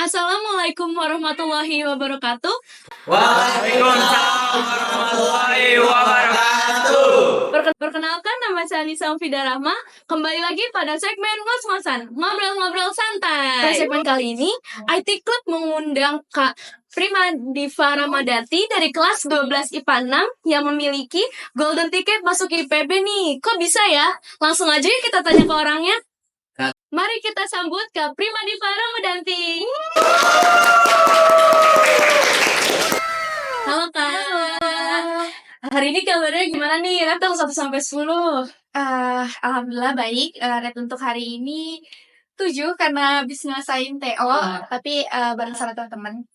Assalamualaikum warahmatullahi wabarakatuh. Waalaikumsalam warahmatullahi wabarakatuh. Perkenalkan, nama saya Anissa Fida Rahma. Kembali lagi pada segmen ngos-ngosan, ngobrol-ngobrol santai. Pada segmen kali ini, IT Club mengundang Kak Prima Diva Ramadati dari kelas 12 IPA 6 yang memiliki golden ticket masuk IPB nih. Kok bisa ya? Langsung aja yuk kita tanya ke orangnya. Mari kita sambut Kak Prima Diva Ramadati. Halo Kak. Hari ini kabarnya gimana nih? Rate 1 sampai 10. Alhamdulillah baik. Rate untuk hari ini 7 karena habis ngerasain TO, tapi bareng sama teman-teman.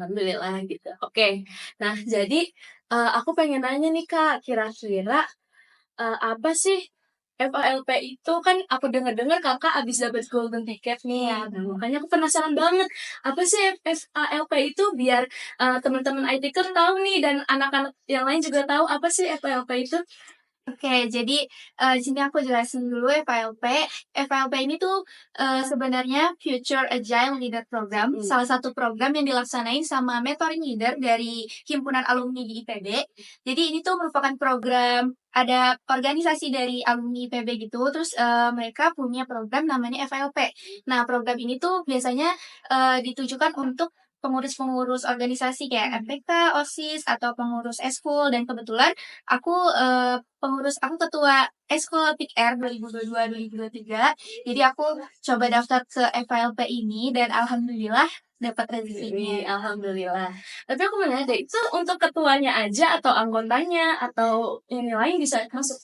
Alhamdulillah gitu. Oke. Nah, jadi aku pengen nanya nih Kak, kira-kira apa sih FALP itu? Kan aku dengar-dengar Kakak abis dapat golden ticket nih. Iya. Nah, makanya aku penasaran banget. Apa sih FALP itu biar teman-teman IT kan tahu nih dan anak-anak yang lain juga tahu apa sih FALP itu? Oke, jadi di sini aku jelasin dulu FALP. FALP ini tuh sebenarnya Future Agile Leader Program, salah satu program yang dilaksanain sama mentoring leader dari himpunan alumni di IPB. Jadi ini tuh merupakan program, ada organisasi dari alumni IPB gitu, terus mereka punya program namanya FALP. Nah, program ini tuh biasanya ditujukan untuk pengurus-pengurus organisasi kayak MPK, OSIS, atau pengurus eskul, dan kebetulan aku ketua Eskul Peak Air 2022-2023. Jadi aku coba daftar ke FALP ini dan alhamdulillah dapat rezekinya. Alhamdulillah. Tapi aku mau nanya deh, itu untuk ketuanya aja atau anggotanya atau ini lain bisa masuk?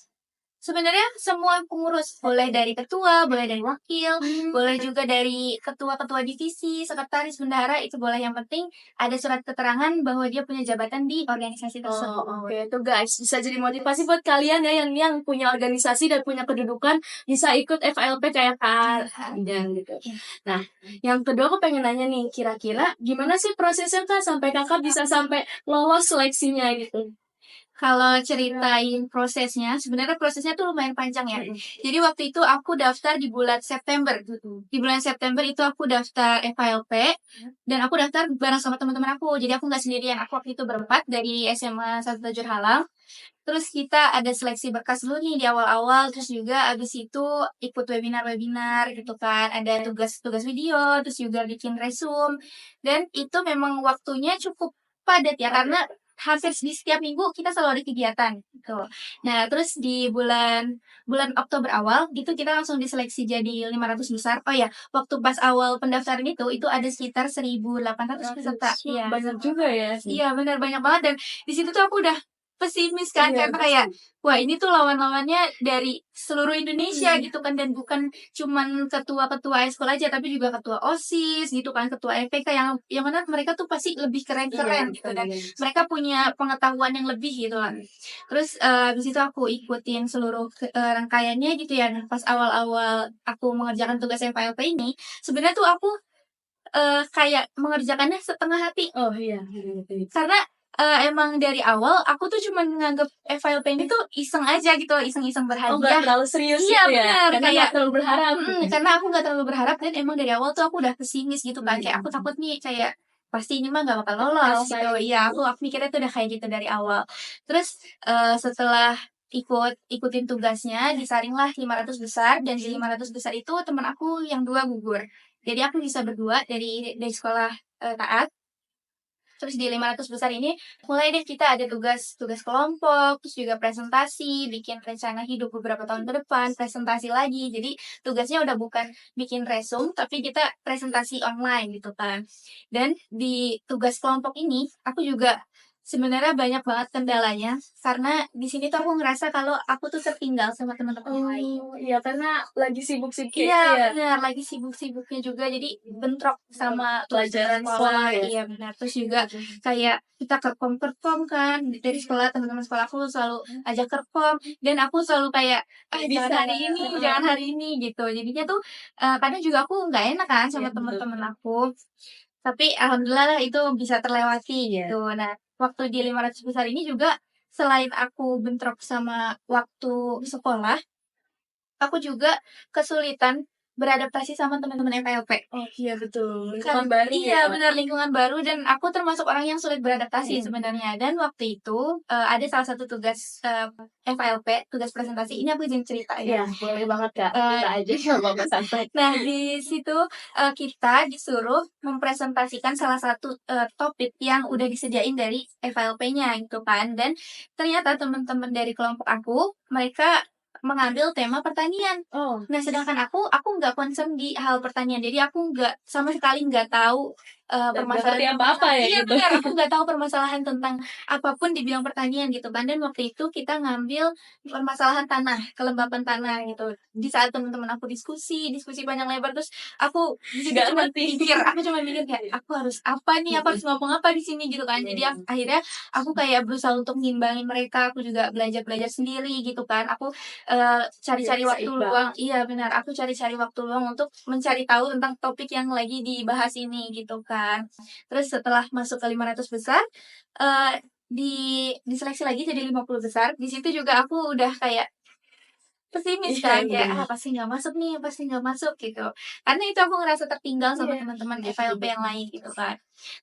Sebenarnya semua pengurus, boleh dari ketua, boleh dari wakil, boleh juga dari ketua-ketua divisi, sekretaris, bendahara, itu boleh. Yang penting ada surat keterangan bahwa dia punya jabatan di organisasi tersebut. Oke, itu guys bisa jadi motivasi buat kalian ya yang punya organisasi dan punya kedudukan bisa ikut FALP kayak Kak dan gitu. Nah, yang kedua aku pengen nanya nih, kira-kira gimana sih prosesnya Kak sampai Kakak bisa sampai lolos seleksinya gitu? Kalau ceritain prosesnya, sebenarnya prosesnya tuh lumayan panjang ya. Jadi waktu itu aku daftar di bulan September. Di bulan September itu aku daftar FALP dan aku daftar bareng sama teman-teman aku. Jadi aku nggak sendirian. Aku waktu itu berempat dari SMA 1 Tajur Halang. Terus kita ada seleksi berkas dulu nih di awal-awal. Terus juga abis itu ikut webinar-webinar gitu kan. Ada tugas-tugas video, terus juga bikin resume. Dan itu memang waktunya cukup padat ya, karena hampir di setiap minggu kita selalu ada kegiatan gitu. Nah, terus di bulan Oktober awal itu kita langsung diseleksi jadi 500 besar. Oh ya, waktu pas awal pendaftaran itu ada sekitar 1.800 peserta. Iya. Banyak juga ya. Iya, benar, banyak banget. Dan di situ tuh aku udah pesimis kan, karena kayak wah ini tuh lawan-lawannya dari seluruh Indonesia gitu kan, dan bukan cuman ketua-ketua eskul aja tapi juga ketua OSIS gitu kan, ketua EPK yang mana mereka tuh pasti lebih keren-keren gitu, dan mereka punya pengetahuan yang lebih gitu kan. Terus habis itu aku ikutin seluruh rangkaiannya gitu ya. Pas awal-awal aku mengerjakan tugas FALP ini, sebenarnya tuh aku kayak mengerjakannya setengah hati. Oh iya. Karena emang dari awal aku tuh cuma nganggep FALP ini tuh iseng aja gitu, iseng-iseng Oh, nggak berhadiah. terlalu serius Iya, gitu ya? benar, Karena kayak nggak terlalu berharap. karena aku nggak terlalu berharap, dan emang dari awal tuh aku udah pesimis gitu kan, kayak aku takut nih kayak pasti ini mah nggak bakal lolos gitu. Iya, aku mikirnya tuh udah kayak gitu dari awal. Terus setelah ikutin tugasnya, disaringlah 500 besar, dan di 500 besar itu teman aku yang 2 gugur. Jadi aku bisa berdua dari sekolah taat. Terus di 500 besar ini mulai deh kita ada tugas kelompok, terus juga presentasi, bikin rencana hidup beberapa tahun ke depan, presentasi lagi. Jadi tugasnya udah bukan bikin resume, tapi kita presentasi online gitu kan. Dan di tugas kelompok ini aku juga sebenarnya banyak banget kendalanya, karena di sini tuh aku ngerasa kalau aku tuh tertinggal sama teman-teman yang lain. Iya, karena lagi sibuk-sibuk Iya, ya. benar, lagi sibuk-sibuknya juga, jadi bentrok sama Pelajaran sekolah. sekolah ya. Iya, benar. Terus juga kayak kita kerkom kan dari sekolah, teman-teman sekolah aku selalu ajak kerkom, dan aku selalu kayak Bisa. jangan hari ini, jangan hari ini gitu. Jadinya tuh kadang juga aku nggak enak kan sama Iya, betul. teman-teman aku. Tapi alhamdulillah lah itu bisa terlewati gitu. Nah, waktu di 500 besar ini juga selain aku bentrok sama waktu sekolah, aku juga kesulitan beradaptasi sama teman-teman FLP. Oh iya betul. Kan Lingkungan baru iya, ya. benar, lingkungan baru dan aku termasuk orang yang sulit beradaptasi sebenarnya. Dan waktu itu, ada salah satu tugas, FLP, tugas presentasi. Ini aku izin cerita ya. Iya, boleh banget Kak. Eh, Kita aja nggak apa-apa santai. Nah, di situ, kita disuruh mempresentasikan salah satu, topik yang udah disediain dari FLP-nya gitu kan. Dan ternyata teman-teman dari kelompok aku, mereka mengambil tema pertanian. Oh, Nah, sedangkan aku nggak concern di hal pertanian. Jadi aku nggak sama sekali nggak tahu, dan nggak ngerti permasalahan apa-apa ya iya gitu. benar, aku nggak tahu permasalahan tentang apapun di bidang pertanian gitu kan. Dan waktu itu kita ngambil permasalahan tanah, kelembapan tanah gitu. Di saat teman-teman aku diskusi panjang lebar, terus aku di situ Nggak cuma ngerti. aku cuma mikir kayak, "Aku harus apa nih? Aku harus ngomong apa di sini?" Gitu kan. Jadi akhirnya aku kayak berusaha untuk ngimbangin mereka, aku juga belajar-belajar sendiri gitu kan. Aku, cari-cari Iya, waktu seimbang. luang iya benar, aku cari-cari waktu luang untuk mencari tahu tentang topik yang lagi dibahas ini gitu kan. Terus setelah masuk ke 500 besar, diseleksi lagi jadi 50 besar, di situ juga aku udah kayak pesimis Iya, kan, kayak, iya. pasti nggak masuk nih, pasti nggak masuk," gitu. Karena itu aku ngerasa tertinggal sama Iya. teman-teman Betul, FLP yang betul. lain gitu kan.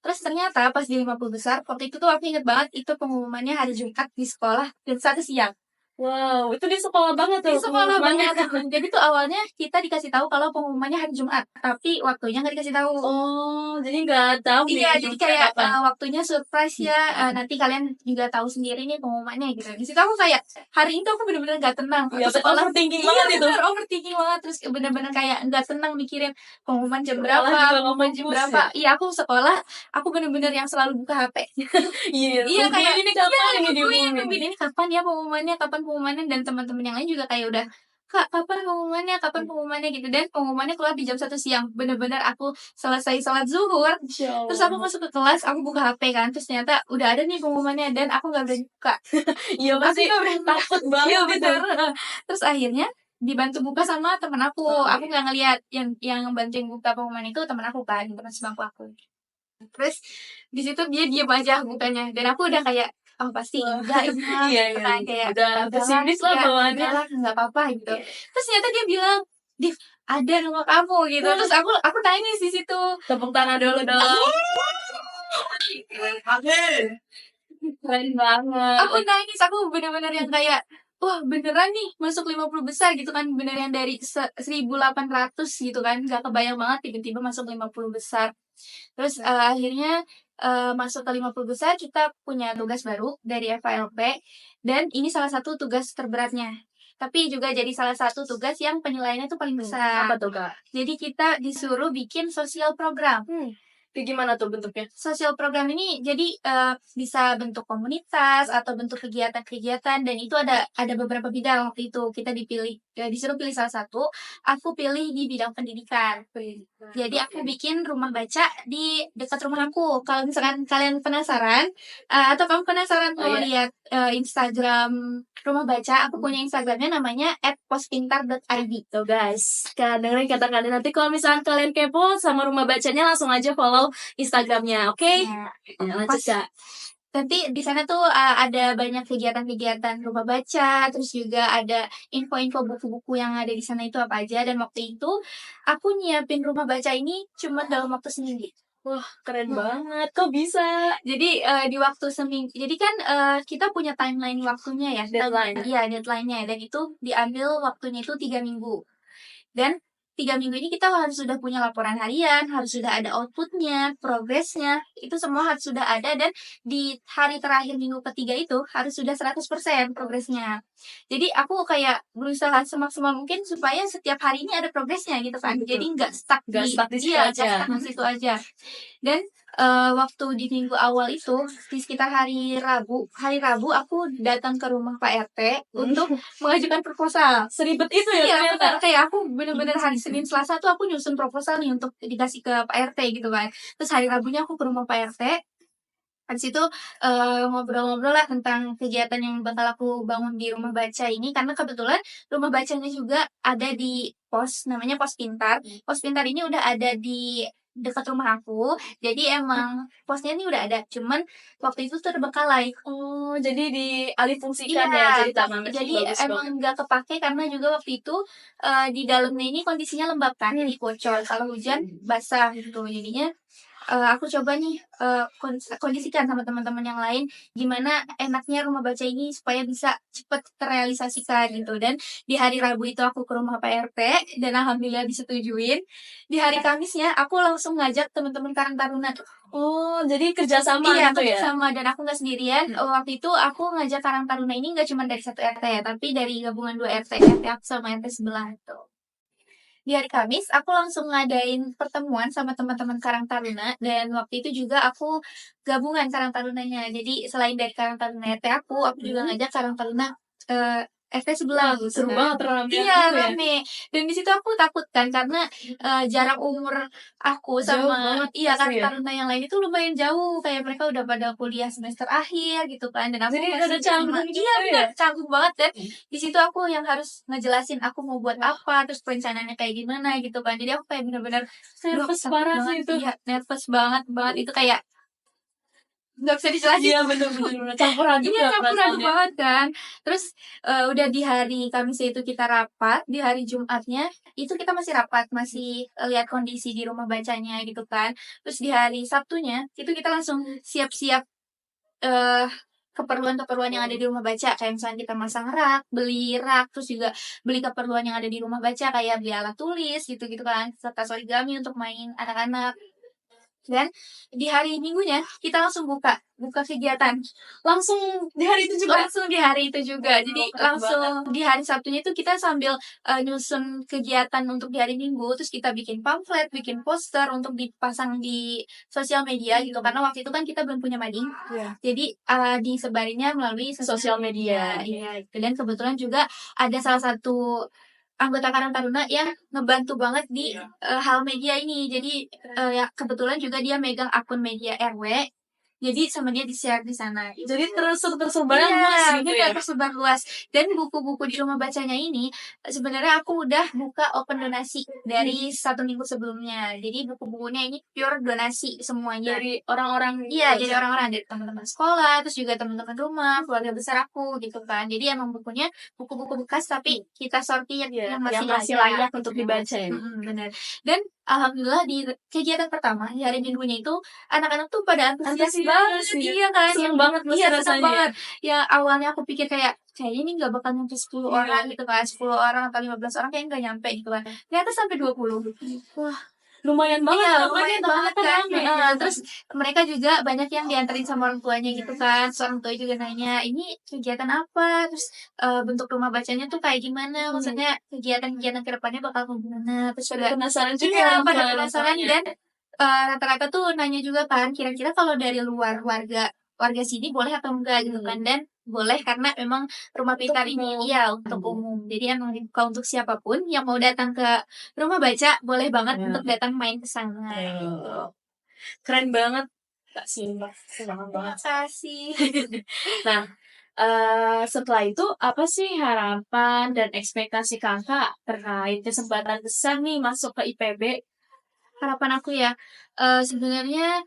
Terus ternyata pas di 50 besar, waktu itu tuh aku inget banget itu pengumumannya hari Jumat di sekolah jam 1 siang. Wow, itu di sekolah banget Di tuh sekolah pengumumannya. banget. Jadi tuh awalnya kita dikasih tahu kalau pengumumannya hari Jumat, tapi waktunya nggak dikasih tahu. Oh, jadi nggak tahu nih Iya, jadi ujungnya kayak, kapan. waktunya surprise ya, nanti kalian juga tahu sendiri nih pengumumannya gitu. Di situ aku kayak, hari itu aku bener-bener nggak tenang. Iya, Aku sekolah overthinking iya banget itu. bener, overthinking banget. Terus bener-bener kayak nggak tenang mikirin pengumuman jam Sekolah berapa, juga nggak pengumuman jam fokus berapa. ya? Iya, aku sekolah, aku bener-bener yang selalu buka HP. Iya, Iya, nungguin kayak ini iya, kapan ini nungguin diumumin. ini kapan pengumumannya, dan teman-teman yang lain juga kayak udah, "Kak, kapan pengumumannya?" Gitu, dan pengumumannya keluar di jam 1 siang. Bener-bener aku selesai sholat zuhur, Masya terus aku Allah. masuk ke kelas, aku buka HP kan, terus ternyata udah ada nih pengumumannya dan aku nggak berani buka. Iya, Aku pasti nggak berani takut iya banget itu. bener, heeh. Terus akhirnya dibantu buka sama temen aku nggak ngeliat yang bantuin buka pengumuman itu temen aku kan, temen sebangku aku. Terus di situ dia diem aja bukanya dan aku udah kayak, "Oh pasti Wah. enggak ini mah," Iya, gitu iya. kan, kayak, Udah pesimis lah iya, bawaannya. udahlah nggak apa-apa," gitu. Iya. Terus ternyata dia bilang, "Div, ada nama kamu," gitu. Terus aku nangis di situ. Tepuk tangan dulu dong. Keren banget. Aku nangis, aku bener-bener yang kayak, wah beneran nih masuk 50 besar gitu kan, bener yang dari 1.800 gitu kan, gak kebayang banget tiba-tiba masuk 50 besar. Terus, akhirnya, masuk ke 50 besar kita punya tugas baru dari FALP dan ini salah satu tugas terberatnya. Tapi juga jadi salah satu tugas yang penilaiannya tuh paling besar. Apa tuh, Kak? Jadi kita disuruh bikin sosial program. Kayak gimana tuh bentuknya? Sosial program ini jadi, bisa bentuk komunitas atau bentuk kegiatan-kegiatan dan itu ada beberapa bidang waktu itu. Kita disuruh pilih salah satu, aku pilih di bidang pendidikan. Jadi aku bikin rumah baca di dekat rumah aku. Kalau misalkan kalian penasaran, atau kamu penasaran mau lihat, Instagram rumah baca, aku punya Instagramnya namanya @pospintar.id. Tuh guys, kalian dengerin kata kalian. Nanti kalau misalkan kalian kepo sama rumah bacanya, langsung aja follow Instagramnya, oke? Nah, Lanjut, Kak. nanti di sana tuh, ada banyak kegiatan-kegiatan rumah baca, terus juga ada info-info buku-buku yang ada di sana itu apa aja, dan waktu itu aku nyiapin rumah baca ini cuma dalam waktu seminggu. Wah, keren banget. Kok bisa? Jadi, di waktu seminggu jadi kan, kita punya timeline waktunya ya, Deadline. iya deadline-nya, dan itu diambil waktunya itu 3 minggu. Dan 3 minggu ini kita harus sudah punya laporan harian, harus sudah ada output-nya, progresnya, itu semua harus sudah ada dan di hari terakhir minggu ketiga itu harus sudah 100% progresnya. Jadi aku kayak berusaha semaksimal mungkin supaya setiap harinya ada progresnya gitu kan. Betul. Jadi nggak stuck Nggak stuck di situ iya, aja. nggak stuck di situ aja. Dan, waktu di minggu awal itu, di sekitar hari Rabu aku datang ke rumah Pak RT untuk mengajukan proposal. Seribet itu ya Iya ternyata. benar, kayak aku bener-bener hari Senin Selasa tuh aku nyusun proposal nih untuk dikasih ke Pak RT gitu kan. Terus hari Rabunya aku ke rumah Pak RT, habis itu, ngobrol-ngobrol lah tentang kegiatan yang bakal aku bangun di rumah baca ini, karena kebetulan rumah bacanya juga ada di pos, namanya Pos Pintar. Pos Pintar ini udah ada di dekat rumah aku. Jadi emang posnya ini udah ada, cuman waktu itu terbengkalai. Oh, jadi dialih fungsikan Iya, ya jadi taman. jadi Bagus emang banget. nggak kepake karena juga waktu itu di dalamnya ini kondisinya lembab kan, jadi bocor. Kalau hujan basah gitu. Jadinya aku coba nih kondisikan sama teman-teman yang lain gimana enaknya rumah baca ini supaya bisa cepet terrealisasikan gitu. Dan di hari Rabu itu aku ke rumah Pak RT dan alhamdulillah disetujuin. Di hari Kamisnya aku langsung ngajak teman-teman Karang Taruna. Oh, jadi kerjasama Iya, gitu ya? sama dan aku nggak sendirian. Waktu itu aku ngajak Karang Taruna ini nggak cuma dari satu RT ya, tapi dari gabungan 2 RT, RT aku sama RT sebelah itu. Di hari Kamis, aku langsung ngadain pertemuan sama teman-teman Karang Taruna dan waktu itu juga aku gabungan Karang Tarunanya. Jadi selain dari Karang Taruna RT aku juga ngajak Karang Taruna RT sebelah gitu Seru kan. banget rame Iya, gitu ya? rame. Dan di situ aku takut kan karena jarak umur aku Jauh sama banget iya pasti Karang ya? Taruna yang lain itu lumayan jauh. Kayak mereka udah pada kuliah semester akhir gitu kan. Dan aku Jadi masih ada canggung iya gitu benar, ya? canggung banget dan di situ aku yang harus ngejelasin aku mau buat apa, terus perencanaannya kayak gimana gitu kan. Jadi aku kayak bener-bener duh Nervous takut parah banget, sih itu. iya nervous banget banget itu kayak nggak bisa dijelasin. Iya, bener. Campur aduk Iya ya campur aduk perasaannya. banget kan. Terus udah di hari Kamisnya itu kita rapat, di hari Jumatnya itu kita masih rapat, masih lihat kondisi di rumah bacanya gitu kan. Terus di hari Sabtunya itu kita langsung siap-siap eh keperluan-keperluan yang ada di rumah baca kayak misalnya kita masang rak, terus juga beli keperluan yang ada di rumah baca kayak beli alat tulis gitu-gitu kan, serta origami untuk main anak-anak. Dan di hari Minggunya kita langsung buka kegiatan. Langsung di hari itu juga? Langsung di hari itu juga. Jadi Keren langsung di hari Sabtunya itu kita sambil nyusun kegiatan untuk di hari Minggu, terus kita bikin pamflet, bikin poster untuk dipasang di sosial media gitu. Karena waktu itu kan kita belum punya mading. Iya. Jadi disebarinnya melalui Sosial media. Iya, gitu. Dan kebetulan juga ada salah satu anggota Karang Taruna yang ngebantu banget di hal media ini. Jadi ya kebetulan juga dia megang akun media RW. Jadi sama dia di-share di sana. Jadi tersebar Iya, luas gitu benar ya? tersebar luas. Dan buku-buku di rumah bacanya ini sebenarnya aku udah buka open donasi dari 1 minggu sebelumnya. Jadi buku-bukunya ini pure donasi semuanya. Dari orang-orang Iya, jadi orang-orang dari teman-teman sekolah, terus juga teman-teman rumah, keluarga besar aku gitu kan. Jadi emang bukunya buku-buku bekas tapi kita sortir yang masih layak untuk dibaca ya? benar. Dan alhamdulillah di kegiatan pertama di hari Minggunya itu anak-anak tuh pada antusias banget, ya? iya kan? Seneng banget pasti Iya, seneng rasanya. banget. Ya awalnya aku pikir kayaknya ini nggak bakal nyampe 10 orang gitu kan, 10 orang atau 15 orang kayak nggak nyampe gitu kan. Ternyata sampai 20. Wah, lumayan banget Iya, namanya lumayan banget kan. rame. Terus mereka juga banyak yang dianterin sama orang tuanya gitu kan. Terus orang tua juga nanya, ini kegiatan apa? Terus bentuk rumah bacanya tuh kayak gimana? Maksudnya kegiatan-kegiatan kedepannya bakal kayak gimana? Terus juga Penasaran juga iya, orang pada tua- penasaran tuanya. dan rata-rata tuh nanya juga kan, kira-kira kalau dari luar warga sini boleh atau enggak gitu kan. Dan boleh karena memang rumah pintar ini iya untuk umum. Jadi emang dibuka untuk siapapun yang mau datang ke rumah baca boleh banget untuk datang main ke sana. Keren banget. Kak Simba, senang banget. Makasih. Nah, setelah itu apa sih harapan dan ekspektasi kakak terkait kesempatan besar nih masuk ke IPB? Harapan aku ya, sebenarnya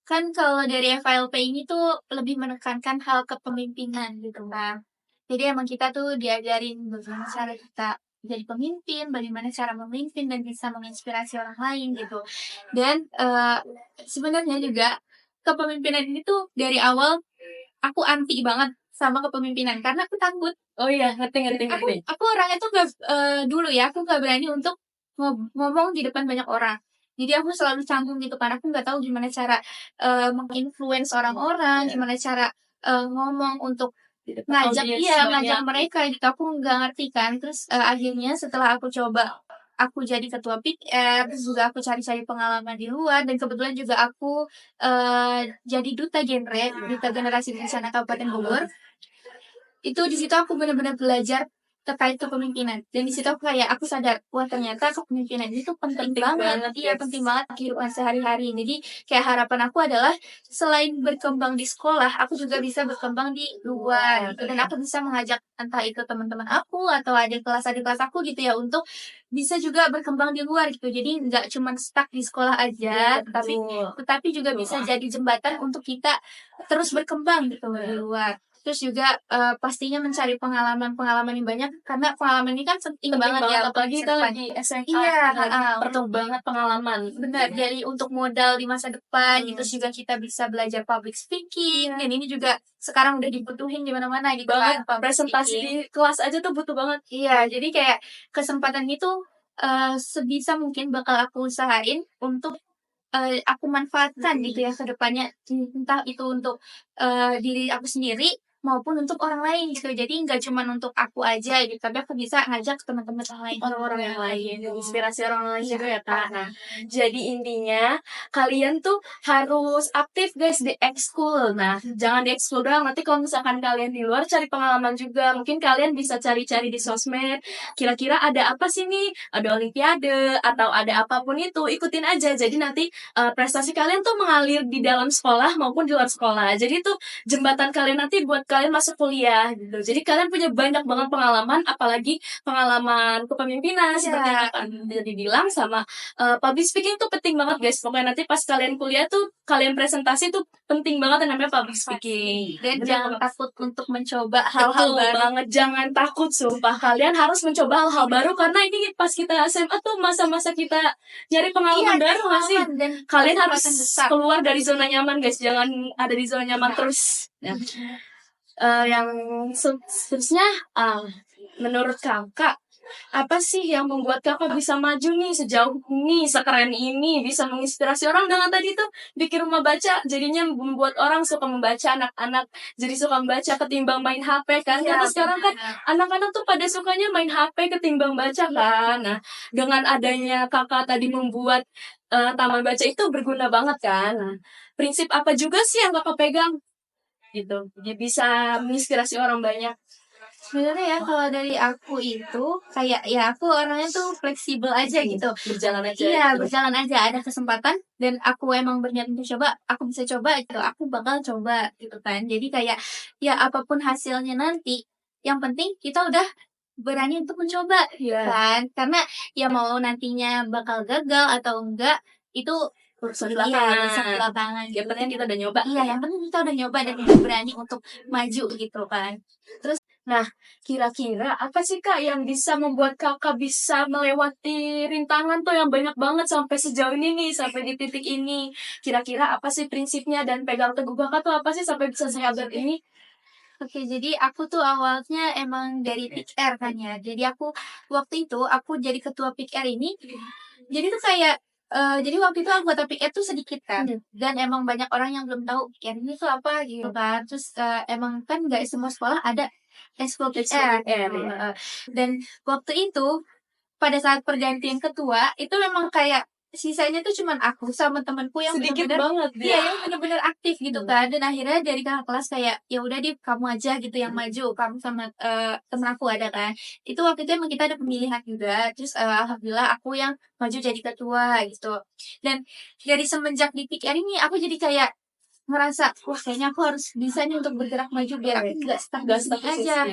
kan kalau dari FLP ini tuh lebih menekankan hal kepemimpinan gitu kan. Jadi emang kita tuh diajarin bagaimana cara kita jadi pemimpin, bagaimana cara memimpin dan bisa menginspirasi orang lain gitu. Dan sebenarnya juga kepemimpinan ini tuh dari awal aku anti banget sama kepemimpinan karena aku takut. Oh iya, ngerti. Aku orangnya tuh nggak dulu ya aku nggak berani untuk ngomong di depan banyak orang. Jadi aku selalu canggung gitu kan. Aku nggak tahu gimana cara menginfluence orang-orang, gimana cara ngomong untuk ngajak ngajak mereka gitu. Aku nggak ngerti kan. Terus akhirnya setelah aku coba aku jadi ketua PIKR, terus juga aku cari-cari pengalaman di luar dan kebetulan juga aku jadi duta generasi berencana Kabupaten Bogor. Itu di situ aku benar-benar belajar terkait kepemimpinan. Dan di situ aku sadar, wah ternyata kepemimpinan itu penting banget. Iya, guys. penting banget kehidupan sehari-hari. Jadi kayak harapan aku adalah selain berkembang di sekolah, aku juga bisa berkembang di luar gitu. Dan aku bisa mengajak entah itu teman-teman aku atau adik kelas aku gitu ya untuk bisa juga berkembang di luar gitu. Jadi nggak cuma stuck di sekolah aja, tetapi juga bisa jadi jembatan untuk kita terus berkembang gitu di luar. Terus juga pastinya mencari pengalaman-pengalaman yang banyak karena pengalaman ini kan penting banget ya untuk apalagi masa kita depan. lagi SMA Iya, lagi perlu banget pengalaman. benar. Jadi untuk modal di masa depan, terus juga kita bisa belajar public speaking, dan ini juga sekarang udah dibutuhin di mana-mana gitu Banget kan, public presentasi speaking. di kelas aja tuh butuh banget. Iya, jadi kayak kesempatan itu sebisa mungkin bakal aku usahain untuk aku manfaatkan gitu ya ke depannya, entah itu untuk diri aku sendiri maupun untuk orang lain gitu. Jadi nggak cuman untuk aku aja gitu, tapi aku bisa ngajak teman-teman lain, Orang-orang yang lain, inspirasi orang lain juga ya Kak. Nah, Nah, jadi intinya kalian tuh harus aktif guys di ekskul. Nah, jangan di ekskul doang. Nanti kalau misalkan kalian di luar cari pengalaman juga. Mungkin kalian bisa cari-cari di sosmed. Kira-kira ada apa sih nih? Ada olimpiade atau ada apapun itu, ikutin aja. Jadi nanti prestasi kalian tuh mengalir di dalam sekolah maupun di luar sekolah. Jadi itu jembatan kalian nanti buat kalian masuk kuliah gitu. Jadi kalian punya banyak banget pengalaman, apalagi pengalaman kepemimpinan seperti yang akan dibilang sama public speaking tuh penting banget guys. Pokoknya nanti pas kalian kuliah tuh kalian presentasi tuh penting banget yang namanya public speaking. dan Jadi jangan kalau- takut untuk mencoba hal-hal Betul baru. banget, jangan takut sumpah. Kalian harus mencoba hal-hal baru karena ini pas kita SMA tuh masa-masa kita nyari pengalaman baru nggak sih? Dan Kalian harus kesempatan besar. keluar dari zona nyaman guys, jangan ada di zona nyaman terus. Ya. Yang seterusnya, menurut kakak apa sih yang membuat kakak bisa maju nih sejauh ini, sekeren ini, bisa menginspirasi orang dengan tadi tuh bikin rumah baca, jadinya membuat orang suka membaca, anak-anak jadi suka membaca ketimbang main HP kan? Iya, Karena sekarang kan benar. anak-anak tuh pada sukanya main HP ketimbang baca kan. Nah, dengan adanya kakak tadi membuat taman baca itu berguna banget kan. Nah, prinsip apa juga sih yang kakak pegang? Gitu. Dia bisa menginspirasi orang banyak. Sebenarnya ya kalau dari aku itu kayak ya aku orangnya tuh fleksibel aja gitu. Berjalan aja. Iya, gitu. berjalan aja ada kesempatan dan aku emang berniat untuk coba, aku bisa coba gitu. Aku bakal coba gitu kan. Jadi kayak ya apapun hasilnya nanti, yang penting kita udah berani untuk mencoba Iya. kan. Karena ya mau nantinya bakal gagal atau enggak itu Urusan iya, belakangan. urusan belakangan Yang gitu. penting kita udah nyoba. Iya, yang penting kita udah nyoba dan udah berani untuk maju gitu kan. Nah, kira-kira apa sih Kak yang bisa membuat kakak bisa melewati rintangan tuh yang banyak banget sampai sejauh ini nih, sampai di titik ini? Kira-kira apa sih prinsipnya dan pegang teguh kakak tuh apa sih sampai bisa sehebat ini? Oke, jadi aku tuh awalnya emang dari Pick R kan ya. Jadi waktu itu aku jadi ketua Pick R ini. Jadi tuh kayak jadi waktu itu anggota Pick R tuh sedikit kan. Dan emang banyak orang yang belum tahu Pick R ini tuh apa gitu kan. Terus emang kan nggak semua sekolah ada ekskul Pick R. Dan waktu itu pada saat pergantian ketua itu memang kayak sisanya tuh cuman aku sama temanku yang Sedikit benar-benar banget iya yang benar-benar aktif gitu kan. Dan akhirnya dari kakak kelas kayak ya udah deh kamu aja gitu yang maju, kamu sama temen aku ada kan. Itu waktu itu emang kita ada pemilihan juga. Terus alhamdulillah aku yang maju jadi ketua gitu. Dan dari semenjak di PKR ini aku jadi kayak ngerasa wah kayaknya aku harus bisa nih untuk bergerak maju biar aku nggak stuck di sini aja.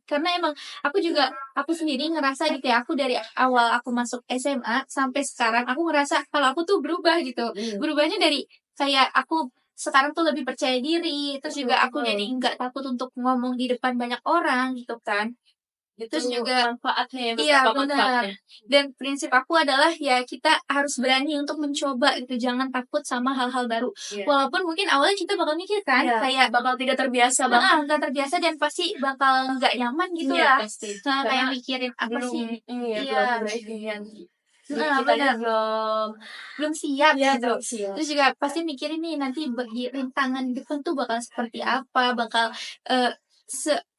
Karena emang aku sendiri ngerasa gitu ya, aku dari awal aku masuk SMA sampai sekarang aku ngerasa kalau aku tuh berubah gitu. Berubahnya dari kayak aku sekarang tuh lebih percaya diri, terus juga aku jadi nggak takut untuk ngomong di depan banyak orang gitu kan. Terus juga manfaatnya iya benar. Dan prinsip aku adalah ya kita harus berani untuk mencoba gitu, jangan takut sama hal-hal baru. Walaupun mungkin awalnya kita bakal mikir kan kayak bakal tidak terbiasa banget. nggak terbiasa dan pasti bakal nggak nyaman gitu Iya, lah. pasti. Nah, kayak Karena mikir apa belum sih? iya, Iya. belum experience. Nah, Kita benar. belum siap Iya, gitu. belum siap. Terus juga pasti mikirin nih nanti bagi rintangan depan tuh bakal seperti apa, bakal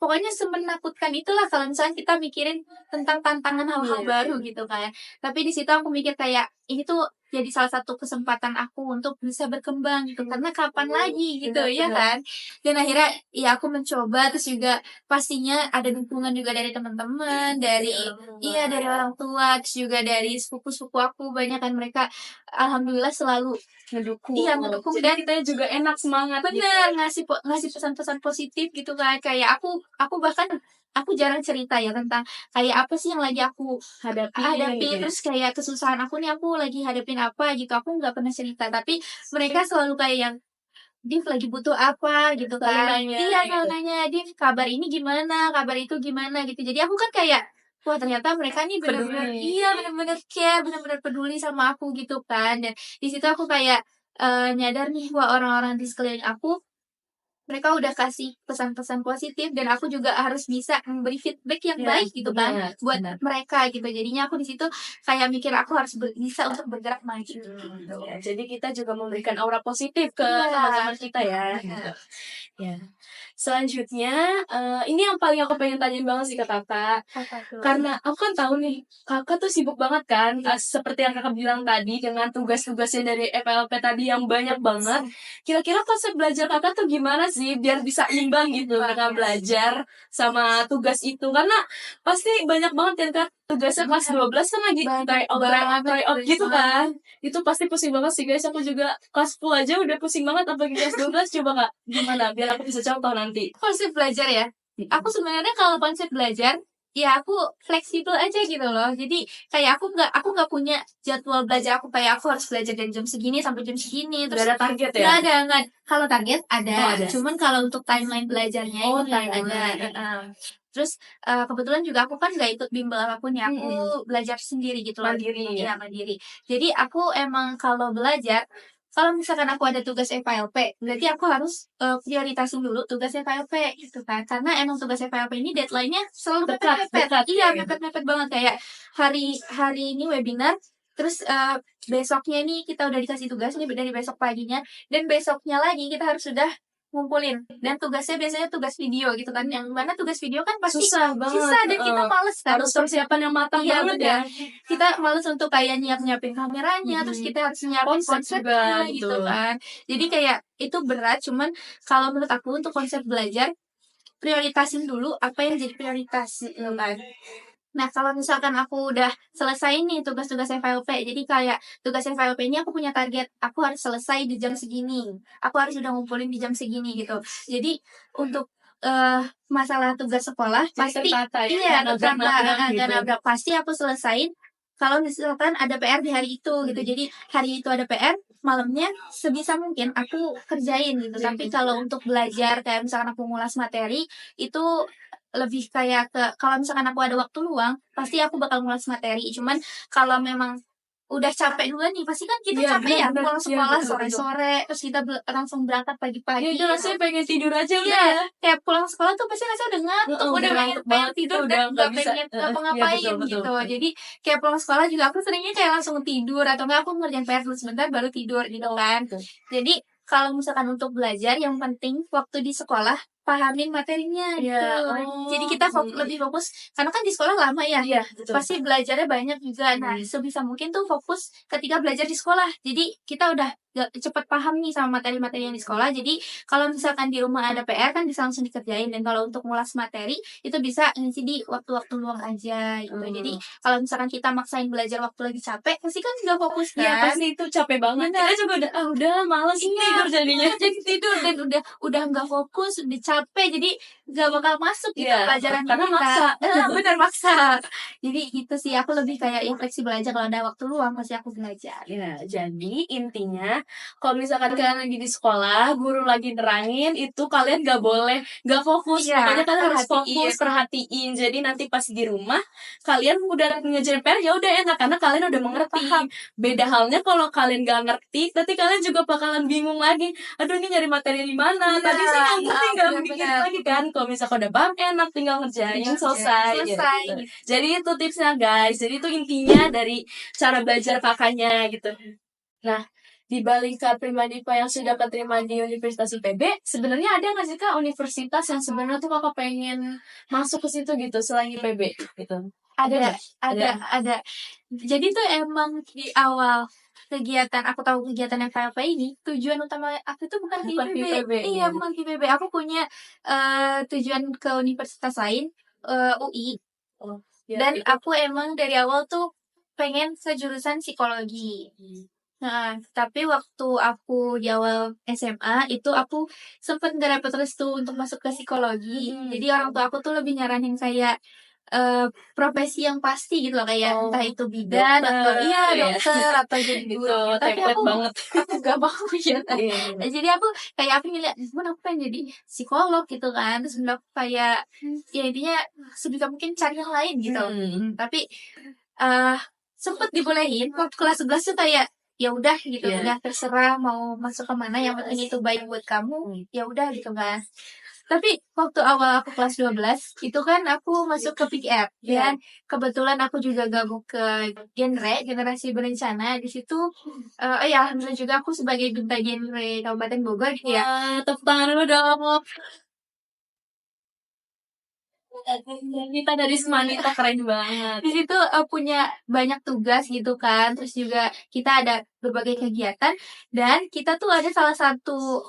pokoknya semenakutkan itulah kalau misalnya kita mikirin tentang tantangan hal-hal baru gitu kan. Tapi di situ aku mikir kayak ini tuh jadi salah satu kesempatan aku untuk bisa berkembang gitu. Karena kapan lagi gitu ya kan. Dan akhirnya ya aku mencoba, terus juga pastinya ada dukungan juga dari teman-teman, dari dari orang tua, terus juga dari sepupu-sepupu aku banyak kan mereka alhamdulillah selalu ngedukung. ngedukung Jadi dan kita juga enak semangat gitu. bener ngasih pesan-pesan positif gitu kan. Kayak aku bahkan aku jarang cerita ya tentang kayak apa sih yang lagi aku Hadapi gitu ya. terus kayak kesusahan aku nih aku lagi hadapin apa gitu, aku nggak pernah cerita, tapi mereka selalu kayak yang Div lagi butuh apa gitu Selalu kan. nanya Iya selalu gitu. nanya, Div kabar ini gimana, kabar itu gimana gitu. Jadi aku kan kayak wah ternyata mereka nih benar-benar Peduli. benar-benar care, benar-benar peduli sama aku gitu kan. Dan di situ aku kayak nyadar nih wah orang-orang di sekeliling aku mereka udah kasih pesan-pesan positif dan aku juga harus bisa memberi feedback yang Iya, baik gitu kan benar, buat benar. mereka gitu. Jadinya aku di situ kayak mikir aku harus bisa untuk bergerak maju gitu. Ya, jadi kita juga memberikan aura positif ke Iya. teman-teman kita ya. Ya. Selanjutnya, ini yang paling aku pengen tanyain banget sih ke kakak. Apa tuh? Karena aku kan tahu nih, kakak tuh sibuk banget kan, seperti yang kakak bilang tadi, dengan tugas-tugasnya dari FLP tadi yang banyak banget. Kira-kira konsep belajar kakak tuh gimana sih, biar bisa imbang gitu, kakak belajar sama tugas itu. Karena pasti banyak banget kan, kak, tugasnya kelas 12 kan lagi try out gitu kan. Itu pasti pusing banget sih guys, aku juga kelas 10 aja udah pusing banget, apalagi kelas 12. Coba kak, gimana, biar aku bisa contoh nanti. Konsep belajar ya. Aku sebenarnya kalau konsep belajar ya aku fleksibel aja gitu loh. Jadi kayak aku nggak punya jadwal belajar aku kayak aku harus belajar dari jam segini sampai jam segini. Gak Terus ada target ya? nggak. Kalau target ada. Oh, ada. Cuman kalau untuk timeline belajarnya ini timeline. ada. Terus kebetulan juga aku kan nggak ikut bimbel apapun ya. Aku belajar sendiri gitu loh. Mandiri Iya mandiri. Jadi aku emang kalau belajar kalau misalkan aku ada tugas FYLP, berarti aku harus prioritasin dulu tugas FYLP gitu kan. Karena emang tugas FYLP ini deadline-nya selalu mepet-mepet. Iya, mepet-mepet banget kayak hari ini webinar, terus besoknya ini kita udah dikasih tugas nih dari besok paginya dan besoknya lagi kita harus sudah ngumpulin. Dan tugasnya biasanya tugas video gitu kan. Yang mana tugas video kan pasti susah banget. dan kita males kan. Harus persiapan yang matang Iya, banget bener. ya. Kita males untuk kayak nyiapin kameranya, terus kita harus nyiapin Konsep konsepnya juga, gitu betul. kan. Jadi kayak itu berat, cuman kalau menurut aku untuk konsep belajar prioritasin dulu apa yang jadi prioritas gitu kan. Nah, kalau misalkan aku udah selesai nih tugas-tugas FYP, jadi kayak tugas FYP ini aku punya target, aku harus selesai di jam segini, aku harus udah ngumpulin di jam segini gitu. Jadi untuk masalah tugas sekolah Jadi pasti tertata ya, iya nggak tertata, nabrak-nabrak gitu. nabrak pasti aku selesain. Kalau misalkan ada PR di hari itu gitu, jadi hari itu ada PR, malamnya sebisa mungkin aku kerjain gitu. Tapi kalau untuk belajar kayak misalkan aku ngulas materi itu lebih kayak ke kalau misalkan aku ada waktu luang pasti aku bakal ngulas materi. Cuman kalau memang udah capek duluan nih pasti kan kita Iya, capek ya benar, pulang iya, sekolah betul, sore-sore terus kita langsung berangkat pagi-pagi Iya, udah rasanya pengen tidur aja udah iya ya. kayak pulang sekolah tuh pasti rasanya udah ngantuk Udah udah ngantuk pengen banget, tidur udah dan nggak nggak bisa. pengen Iya, ngapa-ngapain betul, gitu betul. jadi kayak pulang sekolah juga aku seringnya kayak langsung tidur atau enggak aku ngerjain PR dulu sebentar baru tidur gitu kan jadi kalau misalkan untuk belajar yang penting waktu di sekolah pahamin materinya gitu. Iya, Jadi kita lebih fokus karena kan di sekolah lama ya. Iya, betul. Pasti belajarnya banyak juga. Nah, sebisa mungkin tuh fokus ketika belajar di sekolah. Jadi kita udah cepet paham nih sama materi-materi yang di sekolah. Jadi kalau misalkan di rumah ada PR kan bisa langsung dikerjain. Dan kalau untuk ngulas materi itu bisa ngisi di waktu-waktu luang aja gitu. Jadi kalau misalkan kita maksain belajar waktu lagi capek, pasti kan nggak fokus kan. Iya, pasti itu capek banget. Bener. Kita juga udah males tidur jadinya. Jadi tidur dan udah nggak fokus, udah capek, jadi nggak bakal masuk gitu pelajaran karena kita. maksa. Bener maksa. Jadi gitu sih, aku lebih kayak yang fleksibel aja kalau ada waktu luang pasti aku belajar. Ya, jadi intinya kalau misalkan kalian lagi di sekolah, guru lagi nerangin, itu kalian gak fokus. Iya, Makanya kalian harus perhatiin. fokus, perhatiin. Jadi nanti pas di rumah, kalian udah ngejar PR, ya udah enak karena kalian udah mengerti. Beda halnya kalau kalian gak ngerti, nanti kalian juga bakalan bingung lagi. Aduh, ini nyari materi di mana? Tadi sih nggak ngerti, nggak mikir lagi kan. Kalau misalkan udah paham, enak tinggal ngerjain, selesai. Gitu. Jadi itu tipsnya guys. Jadi itu intinya dari cara belajar kakaknya gitu. Nah, di balik Kak Primadipah yang sudah keterima di Universitas IPB, sebenarnya ada nggak sih Kak universitas yang sebenarnya tuh kakak pengen masuk ke situ gitu selain IPB gitu? Ada. Jadi tuh emang di awal kegiatan aku tahu kegiatan FLP ini tujuan utama aku tuh bukan ke Bukan IPB. IPB, Iya, ya. bukan ke IPB. Aku punya tujuan ke universitas lain, UI. Dan aku emang dari awal tuh pengen ke jurusan psikologi. Nah, tapi waktu aku di awal SMA itu aku sempet gak dapet restu untuk masuk ke psikologi. Jadi orang tua aku tuh lebih nyaranin kayak profesi yang pasti gitu loh, kayak entah itu bidan atau dokter atau jadi Itu guru. Tapi template aku banget. aku gak mau ya. Iya. Jadi aku ngeliat, aku pengen jadi psikolog gitu kan. Terus aku kayak ya intinya sebisa mungkin cari yang lain gitu. Tapi sempet dibolehin waktu kelas 11 tuh kayak ya udah gitu, udah terserah mau masuk ke mana, yang penting itu baik buat kamu, ya udah gitu kan. Tapi waktu awal aku kelas 12 itu kan aku masuk ke PIKR dan kebetulan aku juga gabung ke generasi berencana. Di situ alhamdulillah juga aku sebagai duta genre Kabupaten Bogor gitu ya. Tepuk tangan dulu dong. Kita dari Semanita keren banget. Di situ punya banyak tugas gitu kan. Terus juga kita ada berbagai kegiatan dan kita tuh ada salah satu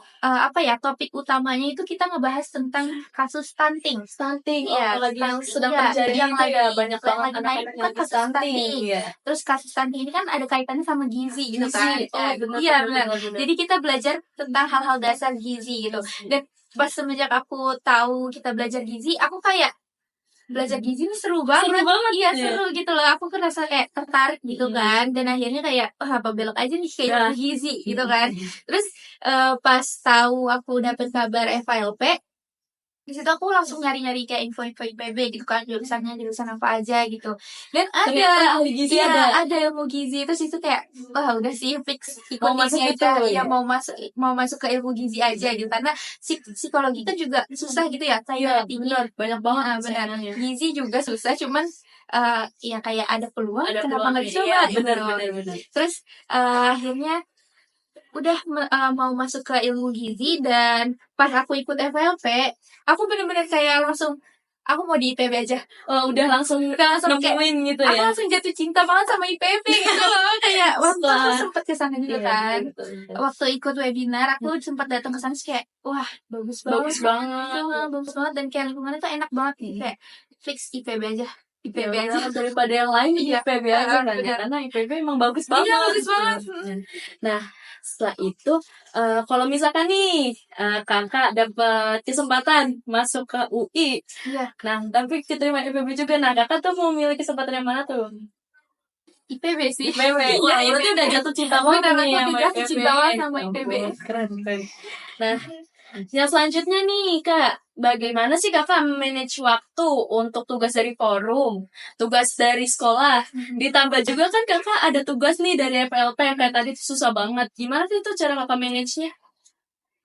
topik utamanya itu kita ngebahas tentang kasus stunting. Iya, lagi yang sedang iya, terjadi yang itu lagi ya, banyak yang banget lagi naik anak-anak kan yang kasus stunting. stunting. Iya. Terus kasus stunting ini kan ada kaitannya sama gizi gitu kan. Benar. Iya, benar. Jadi kita belajar tentang hal-hal dasar gizi gitu. Dan pas semenjak aku tahu kita belajar gizi, aku kayak belajar gizi ini seru banget. Iya, seru gitu loh. Aku ngerasa kayak tertarik gitu kan. Dan akhirnya kayak apa belok aja nih kayak gizi gitu kan. Terus pas tahu aku dapet kabar FLP, di situ aku langsung nyari-nyari kayak info-info IPB gitu kan, jurusan apa aja gitu. Dan ada gizi ada ilmu gizi. Terus itu kayak wah udah sih fix Mau masuk ikutin itu, aja. ya? Mau masuk ke ilmu gizi aja gitu. Karena psikologi kan juga susah gitu ya. Kayak benar, banyak banget benar. saingannya. Gizi juga susah, cuman ya kayak ada peluang, Ada kenapa nggak peluangnya. dicoba Iya, gitu. benar. Terus akhirnya udah mau masuk ke ilmu gizi. Dan pas aku ikut FLP, aku bener-bener kayak langsung aku mau di IPB aja. Udah langsung nemuin gitu Aku ya. langsung jatuh cinta banget sama IPB gitu loh. Kayak waktu aku sempet kesana juga kan. Waktu ikut webinar aku sempat datang ke sana kayak wah bagus banget. Bagus banget dan kayak lingkungannya tuh enak banget nih. Kayak fix IPB aja. IPB aja daripada yang lain IPB aja kan. Karena IPB emang bagus banget. Iya, bagus banget. Nah, setelah itu kalau misalkan nih kakak dapat kesempatan masuk ke UI. Iya. Nah, tapi diterima IPB juga. Nah, kakak tuh mau milih kesempatan yang mana tuh? IPB sih. IPB. Wah, berarti udah jatuh cinta banget nih sama jatuh cinta banget sama IPB. Keren. Nah, yang selanjutnya nih, Kak. Bagaimana sih kakak manage waktu untuk tugas dari forum, tugas dari sekolah, ditambah juga kan kakak ada tugas nih dari FLP yang kayak tadi susah banget. Gimana sih itu cara kakak manage-nya?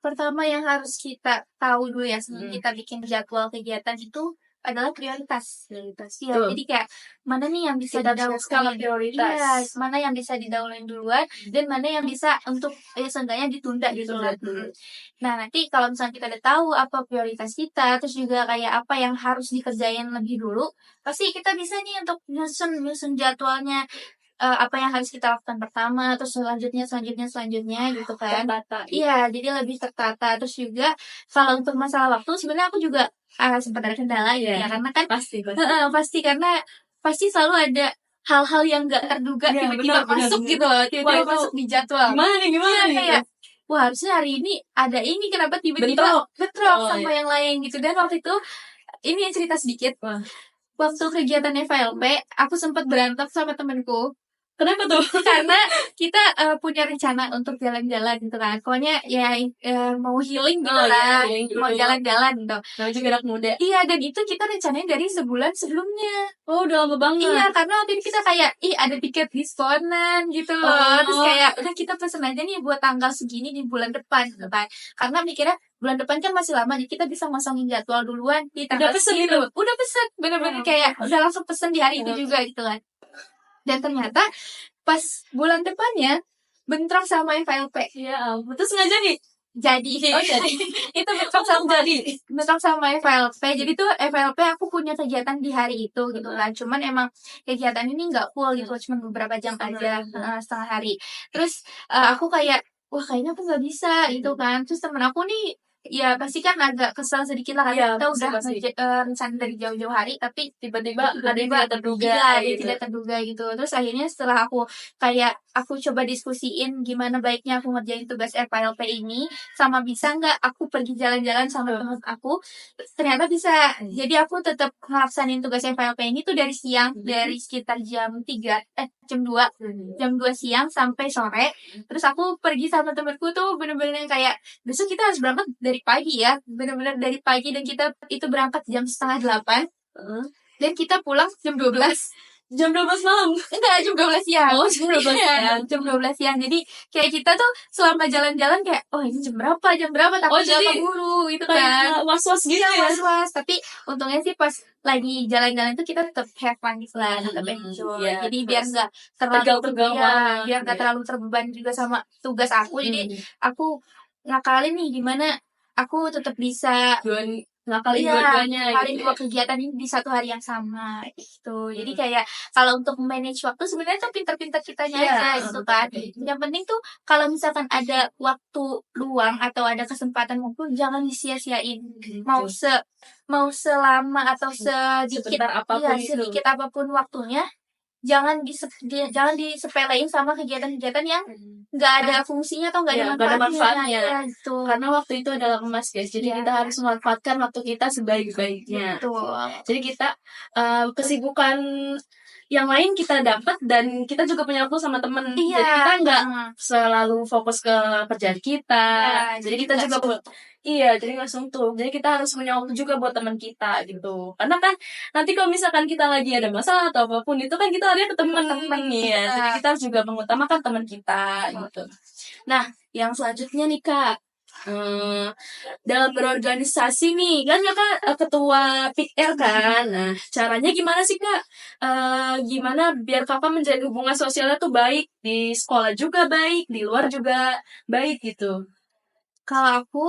Pertama yang harus kita tahu dulu ya sebelum kita bikin jadwal kegiatan itu adalah prioritas. Iya, jadi kayak mana nih yang bisa skala prioritas. Iya, mana yang bisa didahuluin duluan dan mana yang bisa untuk seenggaknya ditunda gitu lah. Nah, nanti kalau misalnya kita udah tahu apa prioritas kita, terus juga kayak apa yang harus dikerjain lebih dulu, pasti kita bisa nih untuk nyusun jadwalnya. Apa yang harus kita lakukan pertama, terus selanjutnya gitu kan. Tertata. Iya, jadi lebih tertata. Terus juga kalau untuk masalah waktu sebenarnya aku juga sempat ada kendala ya, karena kan pasti karena pasti selalu ada hal-hal yang gak terduga tiba-tiba masuk gitu loh, tiba-tiba masuk di jadwal. Gimana nih? Kayak wah harusnya hari ini ada ini, kenapa tiba-tiba bentrok sama yang lain gitu. Dan waktu itu ini yang cerita sedikit. Waktu kegiatan FLP, aku sempat berantem sama temenku. Kenapa tuh? Karena kita punya rencana untuk jalan-jalan gitu kan. Pokoknya ya mau healing gitu lah. Mau jalan-jalan gitu. Namanya juga anak muda. Iya, dan itu kita rencanain dari sebulan sebelumnya. Oh, udah lama banget. Iya, karena waktu itu kita kayak, ada tiket diskonan gitu loh. Terus kayak, udah kita pesen aja nih buat tanggal segini di bulan depan gitu kan. Karena mikirnya bulan depan kan masih lama, jadi kita bisa ngosongin jadwal duluan di tanggal segitu. Udah pesen, bener-bener kayak udah langsung pesen di hari itu juga gitu kan. Dan ternyata pas bulan depannya bentrok sama FLP. Iya, terus nggak jadi? jadi Oh jadi. itu bentrok sama Jadi. FLP. Jadi tuh FLP aku punya kegiatan di hari itu gitu kan. Cuman emang kegiatan ini nggak full gitu, cuma beberapa jam aja, setengah hari. Terus aku kayak wah kayaknya aku nggak bisa gitu kan. Terus temen aku nih ya pasti kan agak kesal sedikit lah karena Iya, kita udah pasti. rencana dari jauh-jauh hari tapi Tiba-tiba ada yang tidak terduga iya, ada yang gitu. tidak terduga gitu. Terus akhirnya setelah aku coba diskusiin gimana baiknya aku ngerjain tugas FLP ini sama bisa nggak aku pergi jalan-jalan sama temen aku, ternyata bisa. Jadi aku tetap ngelaksanin tugas FLP ini tuh dari siang, dari sekitar jam 2 siang sampai sore. Terus aku pergi sama temenku tuh bener-bener yang kayak besok kita harus berangkat dari pagi ya, bener-bener dari pagi, dan kita itu berangkat jam setengah 8 dan kita pulang jam 12. Jam 12 malam. Enggak, jam 12 siang. Oh, jam 12 Iya, siang. jam 12 siang. Jadi kayak kita tuh selama jalan-jalan kayak oh ini jam berapa takut jadi keburu gitu kan. Kayak was-was gitu Iya, ya. was-was. Tapi untungnya sih pas lagi jalan-jalan itu kita tetap have fun gitu lah, tetap enjoy. Iya, Jadi biar terus nggak terlalu tegang-tegang iya, banget, biar nggak iya. terlalu terbeban juga sama tugas aku. Jadi aku ngakalin nih gimana aku tetap bisa ngakalin iya, dua-duanya paling gitu. dua kegiatan ini di satu hari yang sama gitu. Jadi kayak kalau untuk manage waktu sebenarnya tuh pinter-pinter kitanya Iya, aja gitu kan. Yang penting tuh kalau misalkan ada waktu luang atau ada kesempatan waktu jangan disia-siain. Mau selama atau sedikit Sebentar apapun iya, itu. sedikit apapun waktunya, jangan disepelein sama kegiatan-kegiatan yang nggak ada fungsinya atau nggak Iya, ada nggak ada manfaatnya. Iya, gitu. Karena waktu itu adalah emas guys, jadi Iya. kita harus memanfaatkan waktu kita sebaik-baiknya. Betul. Jadi kita kesibukan yang lain kita dapat dan kita juga punya waktu sama temen. Iya. Jadi kita nggak selalu fokus ke kerjaan kita. Iya, jadi kita nggak juga jadi nggak suntuk. Jadi kita harus punya waktu juga buat teman kita gitu. Karena kan nanti kalau misalkan kita lagi ada masalah atau apapun itu kan kita harusnya ke teman ya. Jadi kita harus juga mengutamakan teman kita gitu. Nah, yang selanjutnya nih Kak, dalam berorganisasi nih kan kakak ketua PIKR kan. Nah, caranya gimana sih Kak? Gimana biar kakak menjaga hubungan sosialnya tuh baik di sekolah juga baik, di luar juga baik gitu. Kalau aku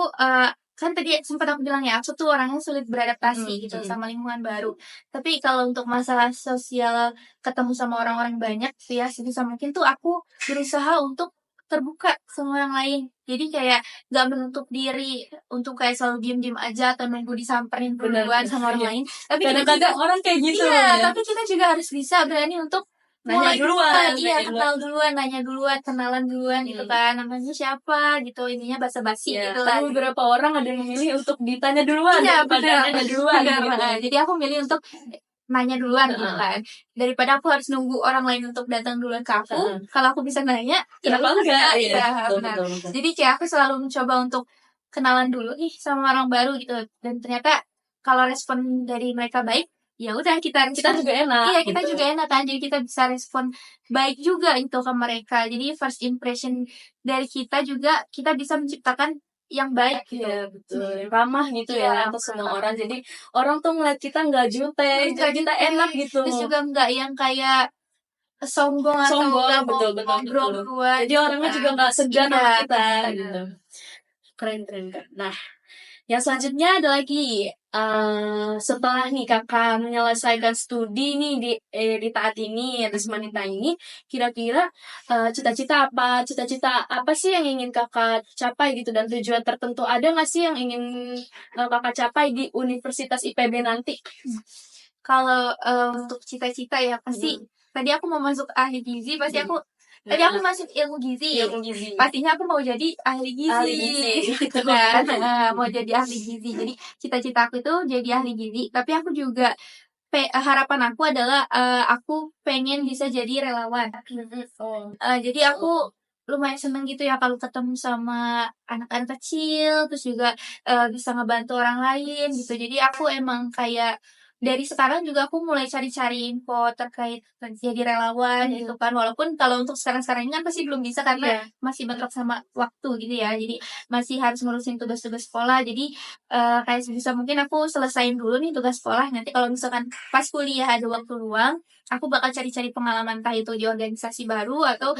kan tadi sempat aku bilang ya aku tuh orangnya sulit beradaptasi gitu sama lingkungan baru. Tapi kalau untuk masalah sosial ketemu sama orang-orang banyak ya sebisa mungkin tuh aku berusaha untuk terbuka sama orang lain. Jadi kayak gak menutup diri untuk kayak selalu diem-diem aja atau nunggu disamperin duluan sama orang lain. Tapi kadang-kadang orang kayak gitu iya, ya. tapi kita juga harus bisa berani untuk nanya duluan, iya, kenal duluan, nanya duluan, kenalan duluan gitu kan, namanya siapa gitu, ininya basa-basi gitu lah. Tapi beberapa orang ada yang memilih untuk ditanya duluan, iya, daripada nanya duluan benar, gitu. Jadi aku milih untuk nanya duluan gitu kan, daripada aku harus nunggu orang lain untuk datang duluan ke aku. Kalau aku bisa nanya, kenapa enggak? Iya, benar. Jadi kayak aku selalu mencoba untuk kenalan dulu nih sama orang baru gitu, dan ternyata kalau respon dari mereka baik, ya udah kita juga enak. Iya, kita juga enak kan. Jadi kita bisa respon baik juga itu ke mereka. Jadi first impression dari kita juga kita bisa menciptakan yang baik gitu. Iya, betul. Ramah gitu ya untuk semua orang. Jadi orang tuh ngeliat kita nggak jutek, kita enak gitu. Terus juga nggak yang kayak sombong atau nggak betul. duluan. Jadi orangnya juga nggak segan sama kita gitu. Keren. Nah, yang selanjutnya ada lagi setelah nih kakak menyelesaikan studi nih di Taat ini, Rismanita ini, kira-kira cita-cita apa sih yang ingin kakak capai gitu, dan tujuan tertentu ada nggak sih yang ingin kakak capai di Universitas IPB nanti? Kalau untuk cita-cita ya pasti tadi aku mau masuk ahli gizi, pasti aku tadi aku masuk ilmu gizi. Pastinya aku mau jadi ahli gizi. Gitu kan. Mau jadi ahli gizi. Jadi cita-cita aku itu jadi ahli gizi. Tapi aku juga harapan aku adalah aku pengen bisa jadi relawan. Jadi aku lumayan seneng gitu ya kalau ketemu sama anak-anak kecil, terus juga bisa ngebantu orang lain gitu. Jadi aku emang kayak dari sekarang juga aku mulai cari-cari info terkait jadi relawan gitu kan. Walaupun kalau untuk sekarang-sekarang ini kan pasti belum bisa karena masih bentrok sama waktu gitu ya. Jadi masih harus ngurusin tugas-tugas sekolah. Jadi kayak sebisa mungkin aku selesain dulu nih tugas sekolah. Nanti kalau misalkan pas kuliah ada waktu luang, aku bakal cari-cari pengalaman entah itu di organisasi baru atau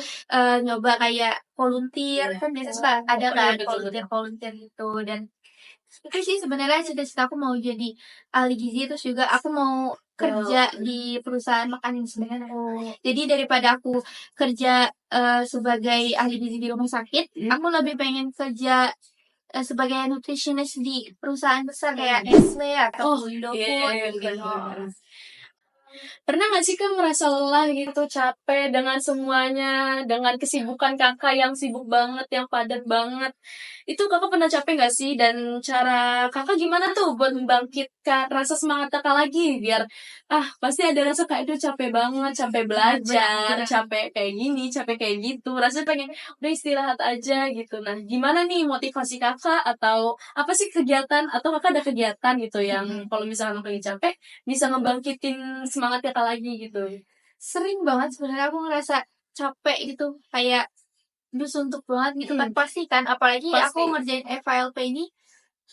nyoba kayak volunteer. Kan biasanya suka ada kan volunteer gitu. Dan itu sih sebenarnya cita-cita aku mau jadi ahli gizi, terus juga aku mau kerja di perusahaan makanan sebenarnya. Jadi daripada aku kerja sebagai ahli gizi di rumah sakit, aku lebih pengen kerja sebagai nutritionist di perusahaan besar kayak Nestle atau Indofood gitu. Pernah gak sih Kak merasa lelah gitu, capek dengan semuanya, dengan kesibukan kakak yang sibuk banget, yang padat banget. Itu kakak pernah capek gak sih? Dan cara kakak gimana tuh buat membangkitkan rasa semangat kakak lagi? Biar, pasti ada rasa kayak itu capek banget, capek belajar, capek kayak gini, capek kayak gitu. Rasanya pengen udah istirahat aja gitu. Nah, gimana nih motivasi kakak? Atau apa sih kegiatan? Atau kakak ada kegiatan gitu yang kalau misalkan kakak lagi capek, bisa ngebangkitin semangat kakak lagi gitu. Sering banget sebenarnya aku ngerasa capek gitu, kayak suntuk banget gitu kan. Pasti kan, apalagi aku ngerjain FYLP ini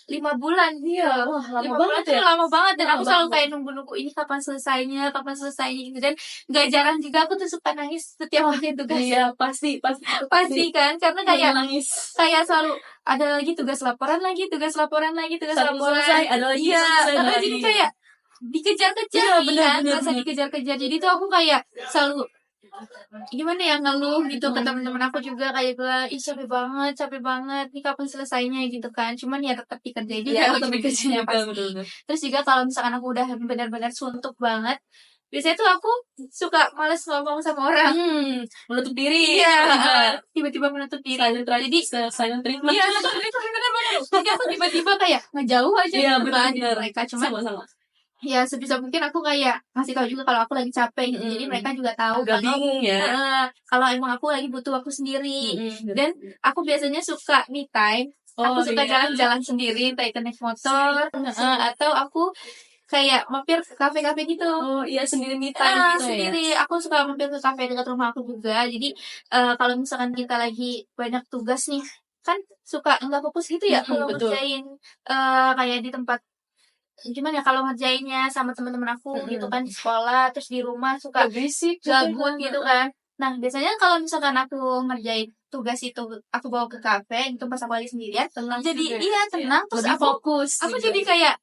5 bulan. Iya, wah lama 5 banget bulan tuh ya. lama banget dan Lama aku selalu banget. kayak nunggu-nunggu ini kapan selesainya gitu. Dan gak jarang juga aku tuh suka nangis setiap ngerjain tugas. Iya, pasti Pasti kan, karena kayak nangis. selalu ada lagi tugas laporan lagi. Satu selesai, ada lagi selesai, ada lagi. Jadi kayak dikejar-kejar Iya, nih kan, rasa dikejar-kejar. Jadi tuh aku kayak selalu gimana ya ngeluh gitu ke teman-teman aku juga kayak bilang, ih capek banget nih kapan selesainya gitu kan. Cuman ya tetap dikerjain juga. Iya, tetap dikerjain juga, betul. Terus juga kalau misalkan aku udah benar-benar suntuk banget, biasanya tuh aku suka males ngomong sama orang. Menutup diri. Iya, tiba-tiba menutup diri. Jadi silent treatment. Iya, itu benar-benar. Jadi aku tiba-tiba kayak ngejauh aja gitu kan dari mereka. Cuman sama. ya sebisa mungkin aku kayak ngasih tahu juga kalau aku lagi capek gitu. Jadi mereka juga tahu Gak bingung ya. kalau emang aku lagi butuh waktu sendiri. Dan aku biasanya suka me time. Aku suka jalan-jalan sendiri, entah itu naik motor atau aku kayak mampir ke kafe-kafe gitu. Oh iya, sendiri me time gitu sendiri. Aku suka mampir ke kafe dekat rumah aku juga. Jadi kalau misalkan kita lagi banyak tugas nih, kan suka nggak fokus gitu ya kalau ngerjain kayak di tempat. Gimana ya kalau ngerjainnya sama teman-teman aku gitu kan di sekolah, terus di rumah suka berisik gabut gitu kan. Nah biasanya kalau misalkan aku ngerjain tugas itu aku bawa ke kafe gitu pas aku lagi sendirian, tenang jadi juga. iya tenang. Terus lebih aku fokus gitu. Jadi kayak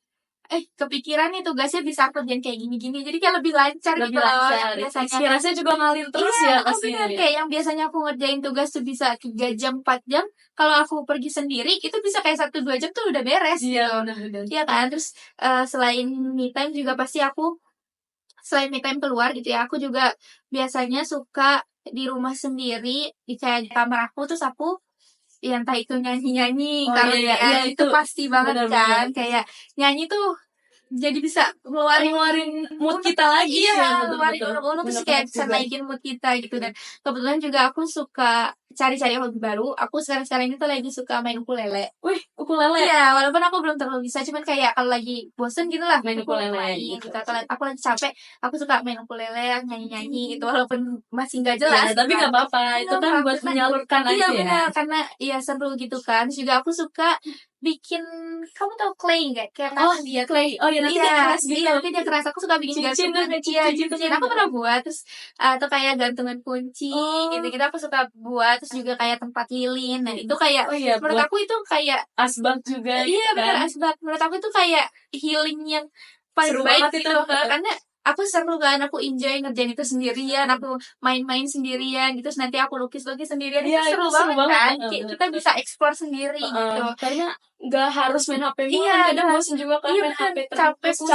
kepikiran nih tugasnya bisa aku kerjain kayak gini-gini. Jadi kayak lebih lancar lebih gitu loh. lancar. Biasanya Inspirasinya juga ngalir terus ya pastinya. bener. Kayak yang biasanya aku ngerjain tugas tuh bisa 3 jam 4 jam, kalau aku pergi sendiri itu bisa kayak 1-2 jam tuh udah beres. Iya, benar. Iya kan. Terus selain me time juga pasti aku selain me time keluar gitu ya, aku juga biasanya suka di rumah sendiri di kayak di kamar aku, terus aku ya entah itu nyanyi-nyanyi karena iya, itu pasti banget kan. Kayak nyanyi tuh jadi bisa ngeluarin mood kita lagi. Iya, ngeluarin unek-unek terus kayak bisa naikin mood kita gitu. Dan kebetulan juga aku suka cari-cari hobi baru. Aku sekarang ini tuh lagi suka main ukulele. Wih, ukulele. Iya, walaupun aku belum terlalu bisa, cuman kayak kalau lagi bosen gitu lah main ukulele gitu. Kalau aku lagi capek, aku suka main ukulele, nyanyi-nyanyi gitu walaupun masih nggak jelas. Ya, tapi nggak apa-apa. Itu kan buat menyalurkan aja iya, ya. benar, karena iya seru gitu kan. Terus juga aku suka bikin, kamu tau clay nggak? Kayak dia clay. Oh iya, nanti dia keras gitu. Iya, nanti dia keras. Aku suka bikin gantungan. Iya, cincin. Aku pernah buat. Terus atau kayak gantungan kunci gitu-gitu aku suka buat. Terus juga kayak tempat lilin. Nah itu kayak menurut aku itu kayak asbak juga. Iya benar, asbak. Menurut aku itu kayak healing yang paling seru baik banget gitu. Karena aku seru kan, aku enjoy ngerjain itu sendirian, aku main-main sendirian gitu, terus nanti aku lukis-lukis sendirian. Itu seru banget kan, kita bisa explore sendiri gitu. Karena nggak harus main HP mulu, kadang bosen juga kan main HP terus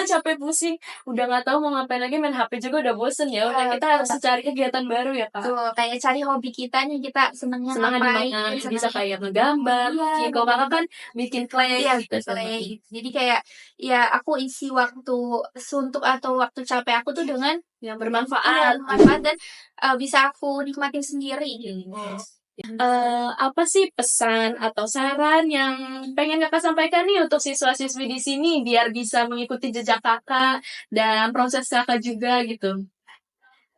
capek pusing, udah nggak tahu mau ngapain lagi, main HP juga udah bosen ya. Udah kita harus cari kegiatan baru ya Kak. Tuh, kayak cari hobi kita nih, kita senangnya ngapain, bisa kayak ngegambar. Kalau Kakak kan bikin clay gitu. Jadi kayak ya aku isi waktu suntuk atau waktu capek aku tuh dengan yang bermanfaat dan bisa aku nikmatin sendiri gitu. Apa sih pesan atau saran yang pengen Kakak sampaikan nih untuk siswa-siswi di sini biar bisa mengikuti jejak Kakak dan proses Kakak juga gitu?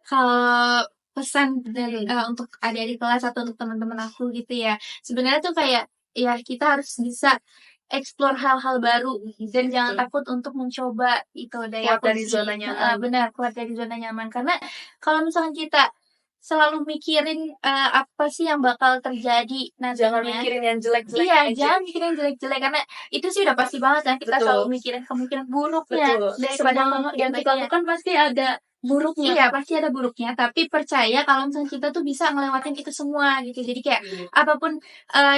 Kalau pesan dari untuk adik-adik kelas atau untuk teman-teman aku gitu ya, sebenarnya tuh kayak, ya kita harus bisa explore hal-hal baru dan jangan Betul. takut untuk mencoba itu deh Keluar aku dari sih. zona nyaman. Benar, keluar dari zona nyaman. Karena kalau misalkan kita selalu mikirin, apa sih yang bakal terjadi Jangan nantinya. mikirin yang jelek-jelek Iya, aja. jangan mikirin yang jelek-jelek karena itu sih udah pasti banget kan kita Betul. selalu mikirin kemungkinan buruknya Betul. daripada Semua yang kita baiknya. lakukan pasti ada buruknya. Iya, pasti ada buruknya, tapi percaya kalau misalnya kita tuh bisa ngelewatin itu semua gitu. Jadi kayak apapun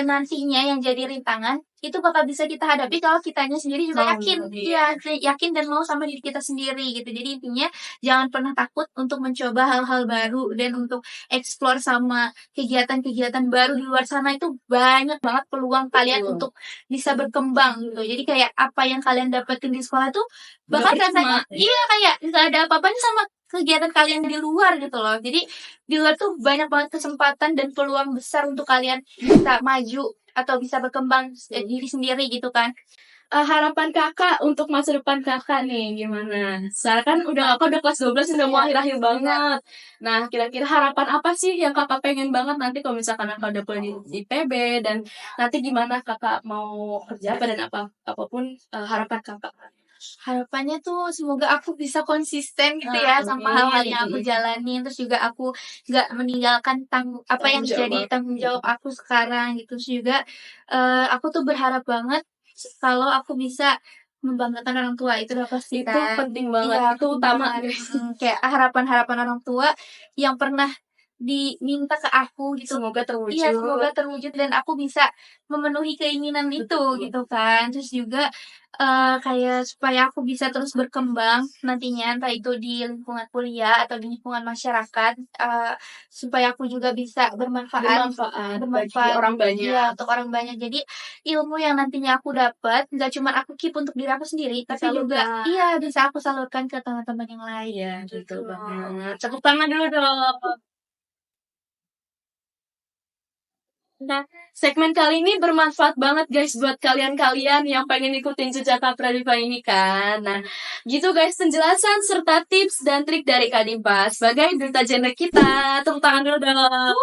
nantinya yang jadi rintangan, itu bakal bisa kita hadapi kalau kitanya sendiri juga Mau, yakin. iya. Iya, yakin dan mau sama diri kita sendiri gitu. Jadi intinya jangan pernah takut untuk mencoba hal-hal baru dan untuk explore sama kegiatan-kegiatan baru di luar sana itu banyak banget peluang kalian Betul. untuk bisa berkembang gitu. Jadi kayak apa yang kalian dapetin di sekolah tuh Nggak bahkan percuma. rasanya iya kayak nggak ada apa-apanya sama kegiatan kalian di luar gitu loh. Jadi di luar tuh banyak banget kesempatan dan peluang besar untuk kalian bisa maju atau bisa berkembang diri sendiri gitu kan. Harapan Kakak untuk masa depan Kakak nih gimana? Soalnya kan Kakak udah kelas 12 udah mau Iya, akhir-akhir banget. Nah, kira-kira harapan apa sih yang Kakak pengen banget nanti kalau misalkan Kakak udah kuliah di IPB dan nanti gimana Kakak mau kerja apa dan apapun harapan Kakak? Harapannya tuh semoga aku bisa konsisten gitu ya sama hal-hal yang aku jalanin, terus juga aku nggak meninggalkan apa yang Tanggung jadi jawab. tanggung jawab aku sekarang gitu. Terus juga aku tuh berharap banget kalau aku bisa membanggakan orang tua, itu udah pasti Itu kan. penting banget, Iya, itu penting utama banget. guys. Kayak harapan-harapan orang tua yang pernah diminta ke aku gitu. Semoga terwujud. Iya, semoga terwujud dan aku bisa memenuhi keinginan itu Betul. gitu kan. Terus juga kayak supaya aku bisa terus berkembang nantinya, entah itu di lingkungan kuliah atau di lingkungan masyarakat, supaya aku juga bisa bermanfaat Bagi orang banyak. iya, untuk orang banyak. Jadi ilmu yang nantinya aku dapat, nggak cuma aku keep untuk diri aku sendiri, tapi juga Disalurkan. iya, bisa aku salurkan ke teman-teman yang lain. Iya, betul banget. Tepuk tangan dulu dong. Nah, segmen kali ini bermanfaat banget guys buat kalian-kalian yang pengen ikutin jejak Kak Pradipa ini kan. Nah, gitu guys penjelasan serta tips dan trik dari Kak Dimpa sebagai duta genre kita. Tepuk tangan dulu dong.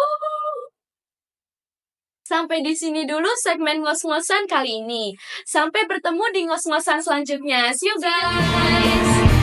Sampai di sini dulu segmen ngos-ngosan kali ini. Sampai bertemu di ngos-ngosan selanjutnya. See you guys.